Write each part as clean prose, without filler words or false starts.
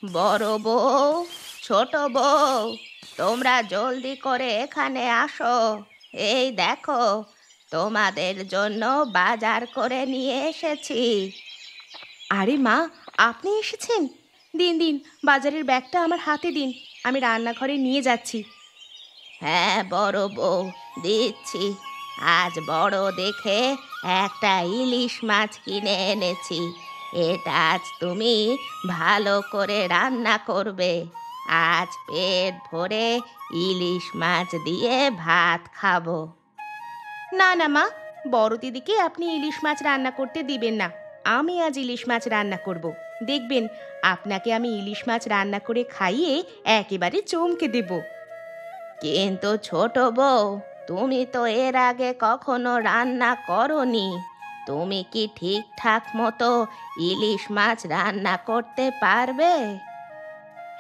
বড় বউ, ছোট বউ, তোমরা জলদি করে এখানে আসো। এই দেখো, তোমাদের জন্য বাজার করে নিয়ে এসেছি। আরে মা, আপনি এসেছেন? দিন দিন, বাজারের ব্যাগটা আমার হাতে দিন, আমি রান্নাঘরে নিয়ে যাচ্ছি। হ্যাঁ বড় বউ, দিচ্ছি। আজ বড় দেখে একটা ইলিশ মাছ কিনে এনেছি। এটা আজ তুমি ভালো করে রান্না করবে। আজ পেট ভরে ইলিশ মাছ দিয়ে ভাত খাবো। না না মা, বড় দিদিকে আপনি ইলিশ মাছ রান্না করতে দিবেন না। আমি আজ ইলিশ মাছ রান্না করব। দেখবেন, আপনাকে আমি ইলিশ মাছ রান্না করে খাইয়ে একেবারে চমকে দেব। কিন্তু ছোট বউ, তুমি তো এর আগে কখনো রান্না করনি। তুমি কি ঠিকঠাক মতো ইলিশ মাছ রান্না করতে পারবে?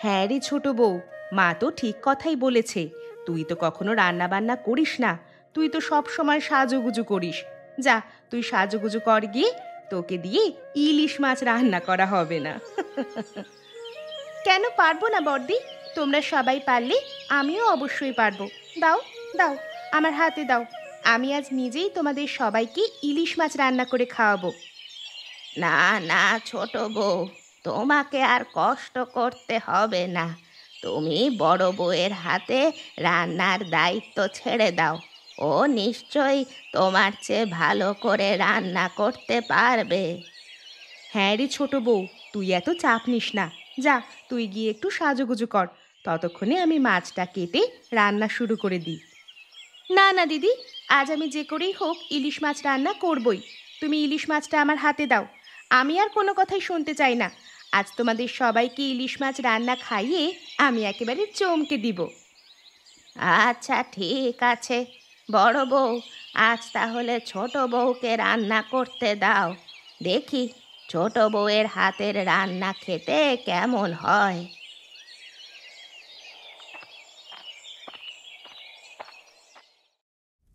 হ্যাঁ রে ছোট বউ, মা তো ঠিক কথাই বলেছে। তুই তো কখনো রান্না বান্না করিস না, তুই তো সব সময় সাজুগুজু করিস। যা, তুই সাজুগুজু কর গিয়ে, তোকে দিয়ে ইলিশ মাছ রান্না করা হবে না। কেন পারবো না বড়দি? তোমরা সবাই পারলে আমিও অবশ্যই পারবো। দাও, দাও, আমার হাতে দাও। আমি আজ নিজেই তোমাদের সবাইকে ইলিশ মাছ রান্না করে খাওয়াবো। না না ছোট বউ, তোমাকে আর কষ্ট করতে হবে না। তুমি বড় বউয়ের হাতে রান্নার দায়িত্ব ছেড়ে দাও। ও নিশ্চয়ই তোমার চেয়ে ভালো করে রান্না করতে পারবে। হ্যাঁ রে ছোট বউ, তুই এত চাপ নিস না। যা, তুই গিয়ে একটু সাজুগুজু কর, ততক্ষণে আমি মাছটা কেটে রান্না শুরু করে দিই। না না দিদি, আজ আমি যে করেই হোক ইলিশ মাছ রান্না করবই। তুমি ইলিশ মাছটা আমার হাতে দাও। আমি আর কোনো কথাই শুনতে চাই না। আজ তোমাদের সবাইকে ইলিশ মাছ রান্না খাইয়ে আমি একেবারে চমকে দিব। আচ্ছা ঠিক আছে বড় বউ, আজ তাহলে ছোট বউকে রান্না করতে দাও। দেখি ছোট বউয়ের হাতের রান্না খেতে কেমন হয়।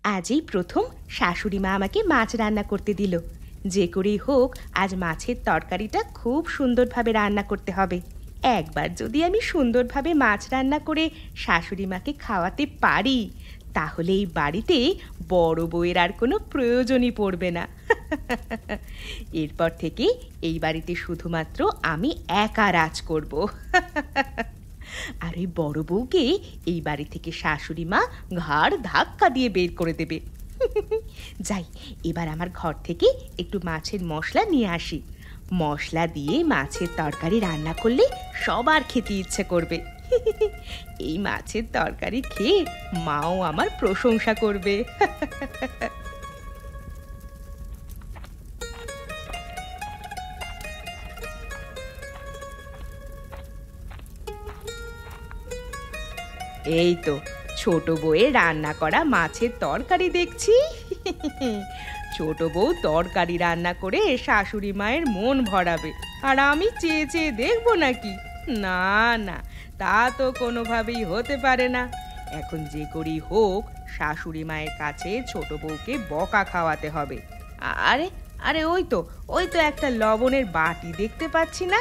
আজই প্রথম শাশুড়ি মা আমাকে মাছ রান্না করতে দিল। যে করেই হোক আজ মাছের তরকারিটা খুব সুন্দরভাবে রান্না করতে হবে। একবার যদি আমি সুন্দরভাবে মাছ রান্না করে শাশুড়ি মাকে খাওয়াতে পারি, তাহলে এই বাড়িতে বড় বউয়ের আর কোনো প্রয়োজনই পড়বে না। এরপর থেকে এই বাড়িতে শুধুমাত্র আমি একা রাজ করব। আর ওই বড় বউকে এই বাড়ি থেকে শাশুড়ি মা ঘাড় ধাক্কা দিয়ে বের করে দেবে। যাই, এবার আমার ঘর থেকে একটু মাছের মশলা নিয়ে আসি। মশলা দিয়ে মাছের তরকারি রান্না করলে সবার খেতে ইচ্ছে করবে। এই মাছের তরকারি খেয়ে মাও আমার প্রশংসা করবে। এই তো ছোট বউয়ের রান্না করা মাছের তরকারি দেখছি। ছোট বউ তরকারি রান্না করে শাশুড়ি মায়ের মন ভরাবে, আর আমি চেয়ে চেয়ে দেখবো নাকি? না না, তা তো কোনোভাবেই হতে পারে না। এখন যে করি হোক, শাশুড়ি মায়ের কাছে ছোট বউকে বকা খাওয়াতে হবে। আরে আরে, ওই তো একটা লবণের বাটি দেখতে পাচ্ছি না?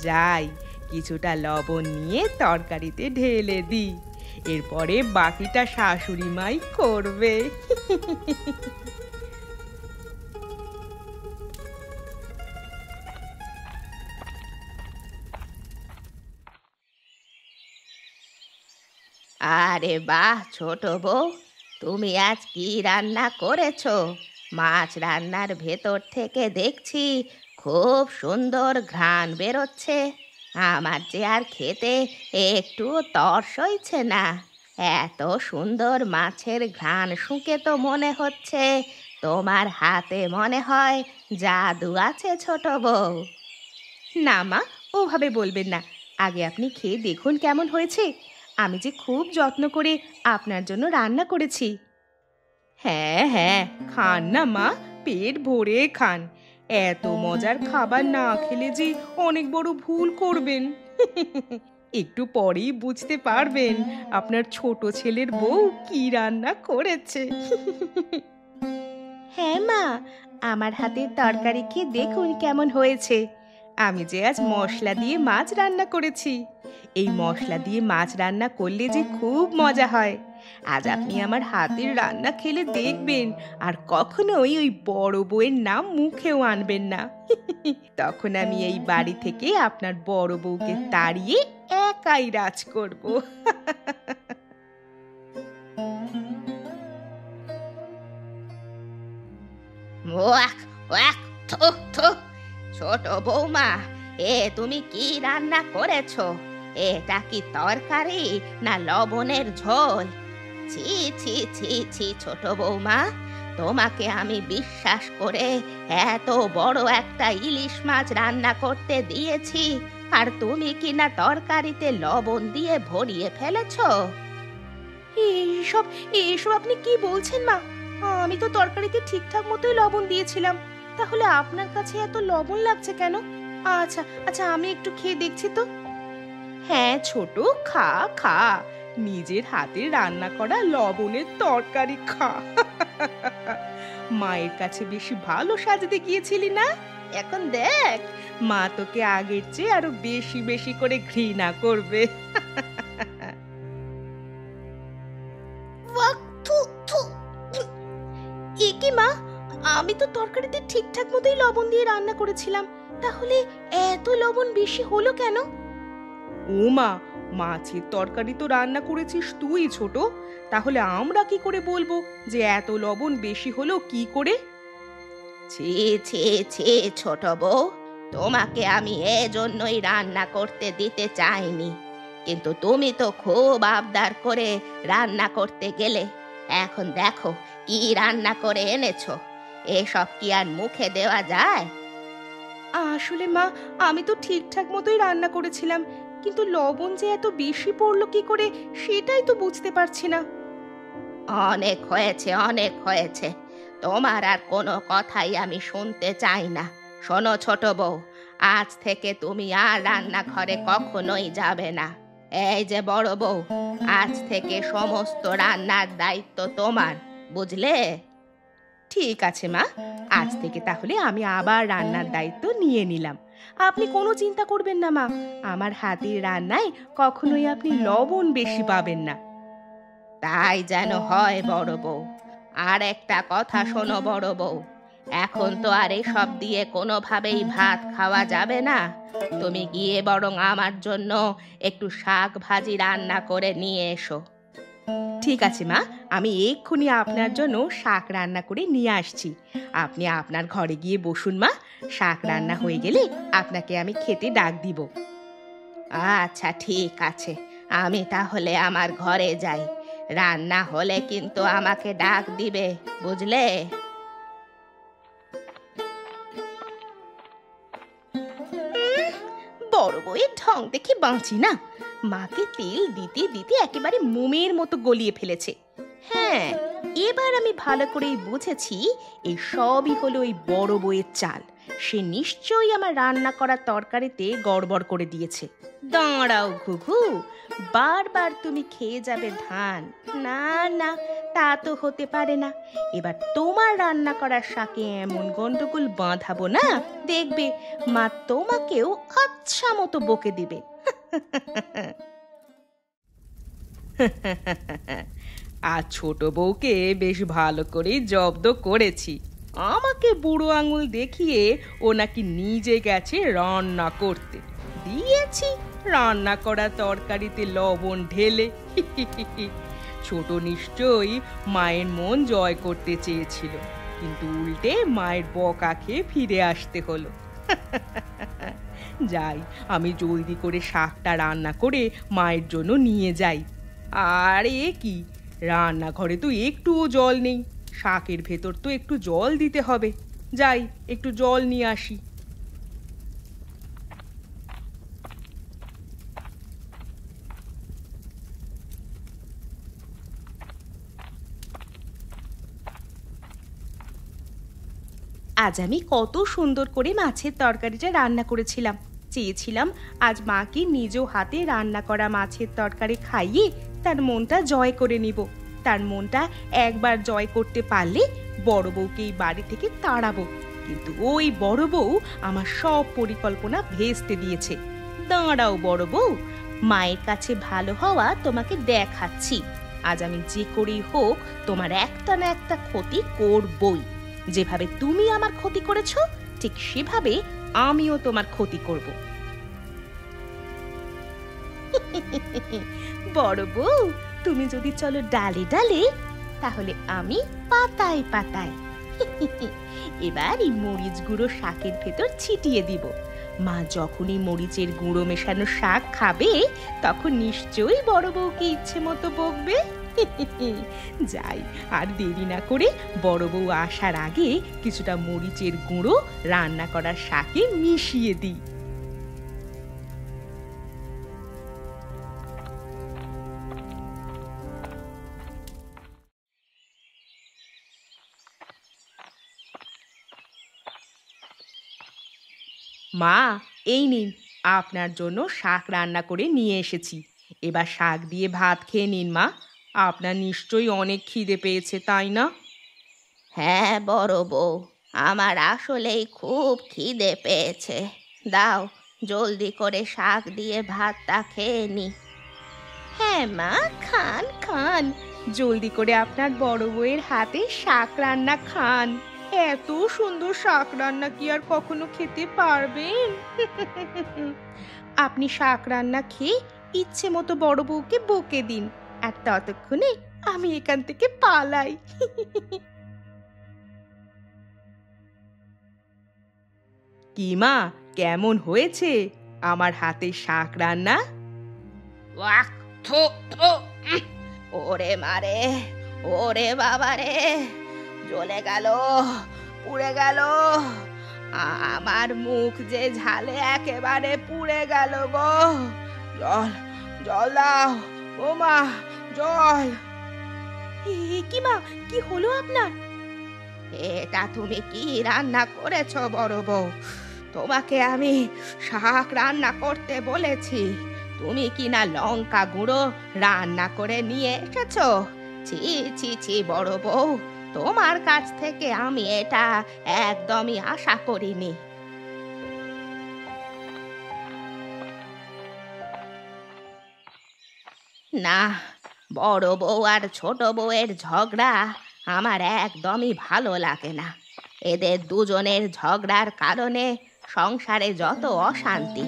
যাই, কিছুটা লবণ নিয়ে তরকারিতে ঢেলে দিই। এরপরে বাকিটা শাশুড়ি মাই করবে। আরে বাহ ছোট বউ, তুমি আজ কি রান্না করেছো? মাছ রান্নার ভেতর থেকে দেখছি খুব সুন্দর ঘ্রাণ বেরোচ্ছে। আমার যে আর খেতে একটু তর সইছে না। এত সুন্দর মাছের ঘ্রাণ শুঁকে তো মনে হচ্ছে তোমার হাতে মনে হয় জাদু আছে ছোট বউ। না মা, ওভাবে বলবেন না। আগে আপনি খেয়ে দেখুন কেমন হয়েছে। আমি যে খুব যত্ন করে আপনার জন্য রান্না করেছি। হ্যাঁ হ্যাঁ, খান না মা, পেট ভরে খান। এত মজার খাবার না খেলে যে অনেক বড় ভুল করবেন। একটু পরেই বুঝতে পারবেন আপনার ছোট ছেলের বউ কি রান্না করেছে। হ্যাঁ মা, আমার হাতের তরকারি খেয়ে দেখুন কেমন হয়েছে। আমি যে আজ মশলা দিয়ে মাছ রান্না করেছি। এই মশলা দিয়ে মাছ রান্না করলে যে খুব মজা হয়। আজ আপনি আমার হাতের রান্না খেলে দেখবেন আর কখনোই ওই বড় বউয়ের নাম মুখেও আনবেন না। তখন আমি এই বাড়ি থেকে আপনার বড় বউকে তাড়িয়ে একাই রাজ করব। ওয়াক ওয়াক, থু থু। ছোট বৌমা, তুমি কি রান্না করেছো? এটা কি তরকারি না লবণের ঝোল? ছি ছি ছি ছি ছোট বৌমা, তোমাকে আমি বিশ্বাস করে এত বড় একটা ইলিশ মাছ রান্না করতে দিয়েছি, আর তুমি কি না তরকারিতে লবণ দিয়ে ভরিয়ে ফেলেছো? এইসব এইসব আপনি কি বলছেন মা? আমি তো তরকারিতে ঠিকঠাক মতোই লবণ দিয়েছিলাম, তাহলে আপনার কাছে এত লবণ লাগছে কেন? আচ্ছা আচ্ছা, আমি একটু খেয়ে দেখছি তো। হ্যাঁ ছোট, খা খা, নিজের হাতে রান্না করা লবণের তরকারি খা। মায়ের কাছে বেশি ভালো সাজতে গিয়েছিলি না? এখন দেখ, মা তোকে আগের চেয়ে আরো বেশি বেশি করে ঘৃণা করবে। এ কি মা, আমি তো তরকারিতে ঠিকঠাক মতোই লবণ দিয়ে রান্না করেছিলাম, তাহলে এত লবণ বেশি হলো কেন? ও মা, মাছের তরকারি তো রান্না করেছিস তুই ছোট, তাহলে আমরা কি করে বলবো যে এত লবণ বেশি হলো কি করে? ছি ছি ছি ছোট বউ, তোমাকে আমি এজন্যই রান্না করতে দিতে চাইনি, কিন্তু তুমি তো খুব আবদার করে রান্না করতে গেলে। এখন দেখো কি রান্না করে এনেছো, এসব কি আর মুখে দেওয়া যায়? আসলে মা, আমি তো ঠিকঠাক মতোই রান্না করেছিলাম, কিন্তু লবণ যে এত বেশি পড়লো কি করে সেটাই তো বুঝতে পারছি না। অনেক হয়েছে, অনেক হয়েছে, তোমার আর কোনো কথাই আমি শুনতে চাই না। শোনো ছোট বউ, আজ থেকে তুমি আর রান্নাঘরে কখনোই যাবে না। এই যে বড় বউ, আজ থেকে সমস্ত রান্নার দায়িত্ব তোমার, বুঝলে? ঠিক আছে মা, আজ থেকে তাহলে আমি আবার রান্নার দায়িত্ব নিয়ে নিলাম। আপনি কোনো চিন্তা করবেন না মা, আমার হাতের রান্নায় কখনোই আপনি লবণ বেশি পাবেন না। তাই যেন হয় বড় বউ। আর একটা কথা শোনো বড় বউ, এখন তো আর এসব দিয়ে কোনোভাবেই ভাত খাওয়া যাবে না। তুমি গিয়ে বরং আমার জন্য একটু শাক ভাজি রান্না করে নিয়ে এসো। ঠিক আছে মা, আমি এক্ষুনি আপনার জন্য শাক রান্না করে নিয়ে আসছি। আপনি আপনার ঘরে গিয়ে বসুন মা, শাক রান্না হয়ে গেলে আপনাকে আমি খেতে ডাক দিব। আচ্ছা ঠিক আছে, আমি তাহলে আমার ঘরে যাই। রান্না হলে কিন্তু আমাকে ডাক দিবে, বুঝলে? বড় বউয়ের ঢং দেখে বাঁচি না, মাকে তেল দিতে দিতে একেবারে মোমের মতো গলিয়ে ফেলেছে। হ্যাঁ, এবার আমি ভালো করেই বুঝেছি এই সবই হলো ওই বড় বউয়ের চাল। সে নিশ্চয়ই আমার রান্না করা তরকারিতে গড়বড় করে দিয়েছে। দাঁড়াও ঘুঘু, বারবার তুমি খেয়ে যাবে ধান? না না, তা তো হতে পারে না। এবার তোমার রান্না করা শাকে এমন গন্ডগোল বাঁধাবো না, দেখবে মা তোমাকেও আচ্ছা মতো বকে দিবে। আর ছোট বউকে বেশ ভালো করেই জব্দ করেছি। আমাকে বুড়ো আঙুল দেখিয়ে ও নাকি নিজে গেছে রান্না করতে, দিয়েছি রান্না করা তরকারিতে লবণ ঢেলে। ছোট নিশ্চয়ই মায়ের মন জয় করতে চেয়েছিল, কিন্তু উল্টে মায়ের বকা খেয়ে ফিরে আসতে হলো। যাই, আমি জলদি করে শাকটা রান্না করে মায়ের জন্য নিয়ে যাই। আর এ কি, রান্নাঘরে তো একটুও জল নেই, শাকের ভেতর তো একটু জল দিতে হবে। যাই, একটু জল নিয়ে আসি। আজ আমি কত সুন্দর করে মাছের তরকারিটা রান্না করেছিলাম। চেয়েছিলাম আজ মাকে নিজ হাতে রান্না করা মাছের তরকারি খাইয়ে তার মনটা জয় করে নিব। তার মনটা একবার জয় করতে পারলে বড় বউকে এই বাড়ি থেকে তাড়াবো। কিন্তু ওই বড় বউ আমার সব পরিকল্পনা ভেস্তে দিয়েছে। দাঁড়াও বড় বউ, মায়ের কাছে ভালো হওয়া তোমাকে দেখাচ্ছি। আজ আমি যে করেই হোক তোমার একটা না একটা ক্ষতি করবই। যেভাবে তুমি আমার ক্ষতি করেছো, ঠিক সেভাবে আমিও তোমার ক্ষতি করব। বড় বউ, তুমি যদি চলো ডালে ডালে, তাহলে আমি পাতায় পাতায়। এবার এই মরিচ গুঁড়ো শাকের ভেতর ছিটিয়ে দিব। মা যখনই মরিচের গুঁড়ো মেশানো শাক খাবে, তখন নিশ্চয়ই বড় বউকে ইচ্ছে মতো বকবে। যাই, আর দেরি না করে বড় বউ আসার আগে কিছুটা মরিচের গুঁড়ো রান্না করার শাকে মিশিয়ে দিই। মা, এই নিন, আপনার জন্য শাক রান্না করে নিয়ে এসেছি। এবার শাক দিয়ে ভাত খেয়ে নিন মা। আপনার নিশ্চয়ই অনেক খিদে পেয়েছে, তাই না? হ্যাঁ বড় বউ, আমার আসলেই খুব খিদে পেয়েছে। দাও, জলদি করে শাক দিয়ে ভাতটা খেয়ে নি। হ্যাঁ মা, খান খান, জলদি করে আপনার বড় বউয়ের হাতে শাক রান্না খান। এত সুন্দর শাক রান্না কি আর কখনো খেতে পারবেন? আপনি শাক রান্না খেয়ে ইচ্ছে মতো বড় বউকে বকে দিন, আর ততক্ষণে আমি এখান থেকে পালাই। কি মা, কেমন হয়েছে আমার হাতে শাক রান্না? ওয়াক, থু থু, ওরে মারে, ওরে বাবা রে, জ্বলে গেল, পুড়ে গেল। আমার মুখ যে ঝালে একেবারে পুড়ে গেল গো। জল, জল দাও, ও মা, জল। কি মা, কি হলো আপনার? এটা তুমি কি রান্না করেছো বড় বউ? তোমাকে আমি শাক রান্না করতে বলেছি, তুমি কি না লঙ্কা গুঁড়ো রান্না করে নিয়ে এসেছো? ছি ছি ছি বড় বউ, তোমার কাছ থেকে আমি এটা একদমই আশা করিনি। না, বড় বউ আর ছোট বউয়ের ঝগড়া আমার একদমই ভালো লাগে না। এদের দুজনের ঝগড়ার কারণে সংসারে যত অশান্তি।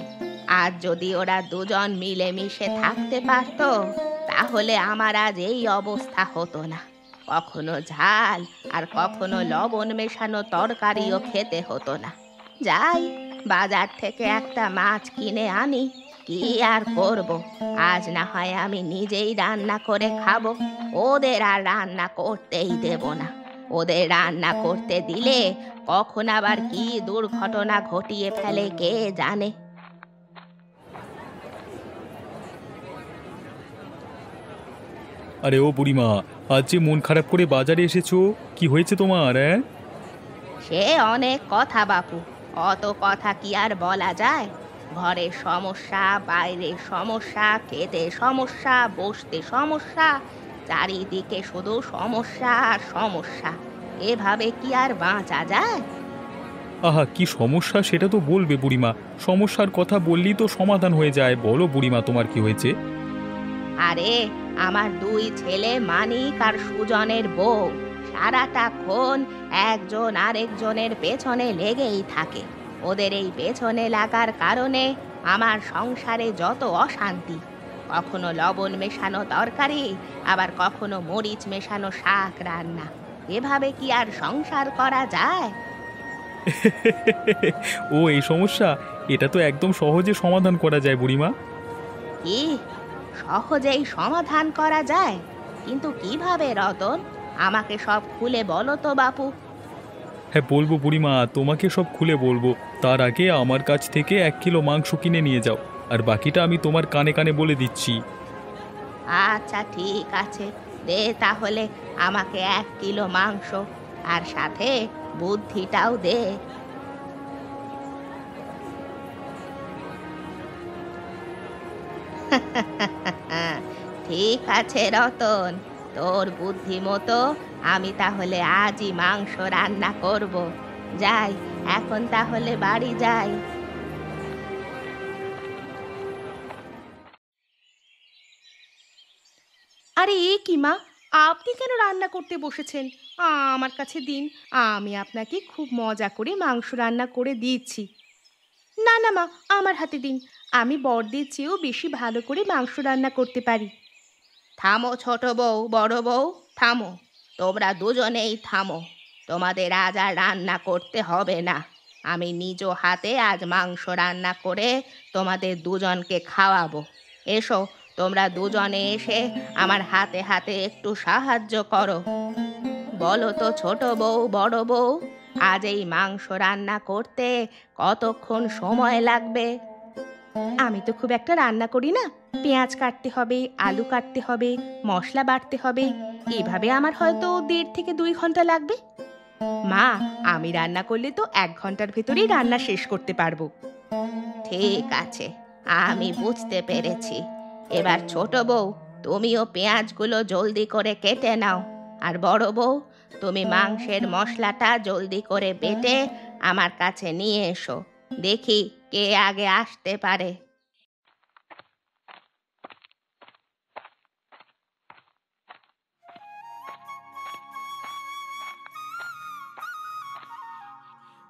আর যদি ওরা দুজন মিলেমিশে থাকতে পারতো, তাহলে আমার আজ এই অবস্থা হতো না। কখনো ঝাল আর কখনো লবণ মেশানো তরকারিও খেতে হতো না। যাই, বাজার থেকে একটা মাছ কিনে আনি, কি আর করব। আজ না হয় আমি নিজেই রান্না করে খাবো, ওদের আর রান্না করতেই দেব না। ওদের রান্না করতে দিলে কখন আবার কি দুর্ঘটনা ঘটিয়ে ফেলে কে জানে। আরে ও বুড়িমা, আজ যে মন খারাপ করে বাজারে এসেছো, কি হয়েছে তোমার? সে অনেক কথা বাপু, অত কথা কি আর বলা যায়? ঘরের সমস্যা, বাইরের সমস্যা, খেতে সমস্যা, বসতে সমস্যা, চারিদিকে শুধু সমস্যা আর সমস্যা। এভাবে কি আর বাঁচা যায়? আহা, কি সমস্যা সেটা তো বলবে বুড়িমা। সমস্যার কথা বললেই তো সমাধান হয়ে যায়। বলো বুড়িমা, তোমার কি হয়েছে? আরে, আমার দুই ছেলে মানিক আর সুজনের বউ সারাটাক্ষণ একজন আরেকজনের পেছনে লেগেই থাকে। ওদের এই পেছনে লাগার কারণে আমার সংসারে যত অশান্তি। কখনো লবণ মেশানো তরকারি, আবার কখনো মরিচ মেশানো শাক রান্না। এভাবে কি আর সংসার করা যায়? ও এই সমস্যা, এটা তো একদম সহজে সমাধান করা যায় বুড়িমা। কি সহজেই সমাধান করা যায়? কিন্তু কিভাবে রতন? আমাকে সব খুলে বলো তো বাপু। হ্যাঁ বলবো বুড়িমা, তোমাকে সব খুলে বলবো। তার আগে আমার কাছ থেকে 1 কিলো মাংস কিনে নিয়ে যাও, আর বাকিটা আমি তোমার কানে কানে বলে দিচ্ছি। আচ্ছা ঠিক আছে, দে তাহলে আমাকে 1 কিলো মাংস, আর সাথে বুদ্ধিটাও দে। ঠিক আছে রতন, তোর বুদ্ধি মতো আমি তাহলে আজই মাংস রান্না করব। যাই, এখন তাহলে বাড়ি যাই। আরে এ কি মা, আপনি কেন রান্না করতে বসেছেন? আমার কাছে দিন, আমি আপনাকে খুব মজা করে মাংস রান্না করে দিচ্ছি। না না মা, আমার হাতে দিন, আমি বড়দের চেয়েও বেশি ভালো করে মাংস রান্না করতে পারি। থামো ছোট বউ, বড় বউ, থামো। তোমরা দুজনেই থামো। তোমাদের আজ আর রান্না করতে হবে না। আমি নিজ হাতে আজ মাংস রান্না করে তোমাদের দুজনকে খাওয়াবো। এসো, তোমরা দুজনে এসে আমার হাতে হাতে একটু সাহায্য করো। বলো তো ছোট বউ, বড় বউ, আজ এই মাংস রান্না করতে কতক্ষণ সময় লাগবে? আমি তো খুব একটা রান্না করি না, পেঁয়াজ কাটতে হবে, আলু কাটতে হবে, মশলা বাটতে হবে, এভাবে আমার হয়তো 1.5 থেকে 2 ঘন্টা লাগবে। মা, আমি রান্না করলে তো 1 ঘন্টার ভেতরেই রান্না শেষ করতে পারবো। ঠিক আছে, আমি বুঝতে পেরেছি। এবার ছোট বউ, তুমিও পেঁয়াজগুলো জলদি করে কেটে নাও। আর বড় বউ, তুমি মাংসের মশলাটা জলদি করে বেটে আমার কাছে নিয়ে এসো। দেখি কে আগে আসতে পারে।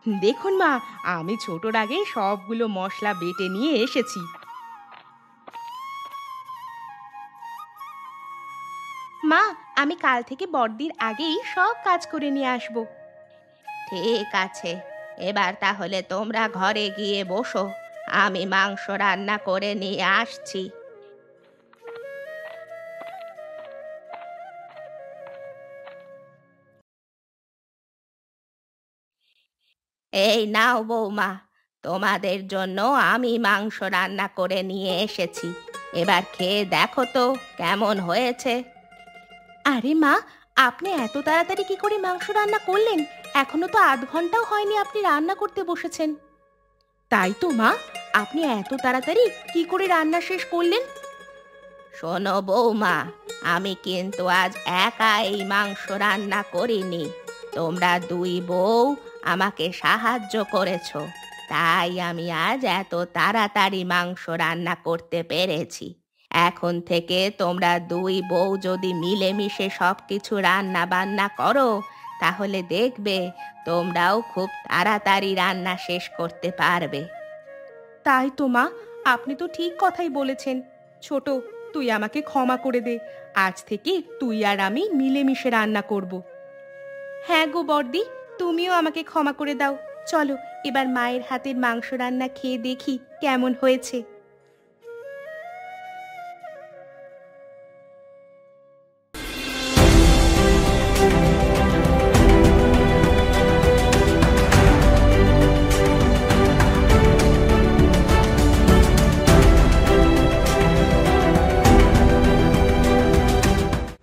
দেখুন মা, আমি ছোটর আগে সবগুলো মশলা বেটে নিয়ে এসেছি। মা, আমি কাল থেকে বড়দির আগেই সব কাজ করে নিয়ে আসবো। ঠিক আছে, এবার তাহলে তোমরা ঘরে গিয়ে বসো, আমি মাংস রান্না করে নিয়ে আসছি। এই নাও বৌমা, তোমাদের জন্য আমি মাংস রান্না করে নিয়ে এসেছি। এবার খেয়ে দেখো তো কেমন হয়েছে। আরে মা, আপনি এত তাড়াতাড়ি কি করে মাংস রান্না করলেন? এখনো তো 8 ঘন্টাও হয়নি আপনি রান্না করতে বসেছেন। তাই তো মা, আপনি এত তাড়াতাড়ি কি করে রান্না শেষ করলেন? শোনো বৌমা, আমি কিন্তু আজ একা এই মাংস রান্না করিনি। তোমরা দুই বউ আমাকে সাহায্য করেছো, তাই আমি আজ এত তাড়াতাড়ি মাংস রান্না করতে পেরেছি। এখন থেকে তোমরা দুই বউ যদি মিলেমিশে সবকিছু রান্না বান্না করো, তাহলে দেখবে তোমরাও খুব তাড়াতাড়ি রান্না শেষ করতে পারবে। তাই তো মা, আপনি তো ঠিক কথাই বলেছেন। ছোট, তুই আমাকে ক্ষমা করে দে, আজ থেকে তুই আর আমি মিলেমিশে রান্না করব। হ্যাঁ গো বড়দি, তুমিও আমাকে ক্ষমা করে দাও। চলো এবার মায়ের হাতের মাংস রান্না খেয়ে দেখি কেমন হয়েছে।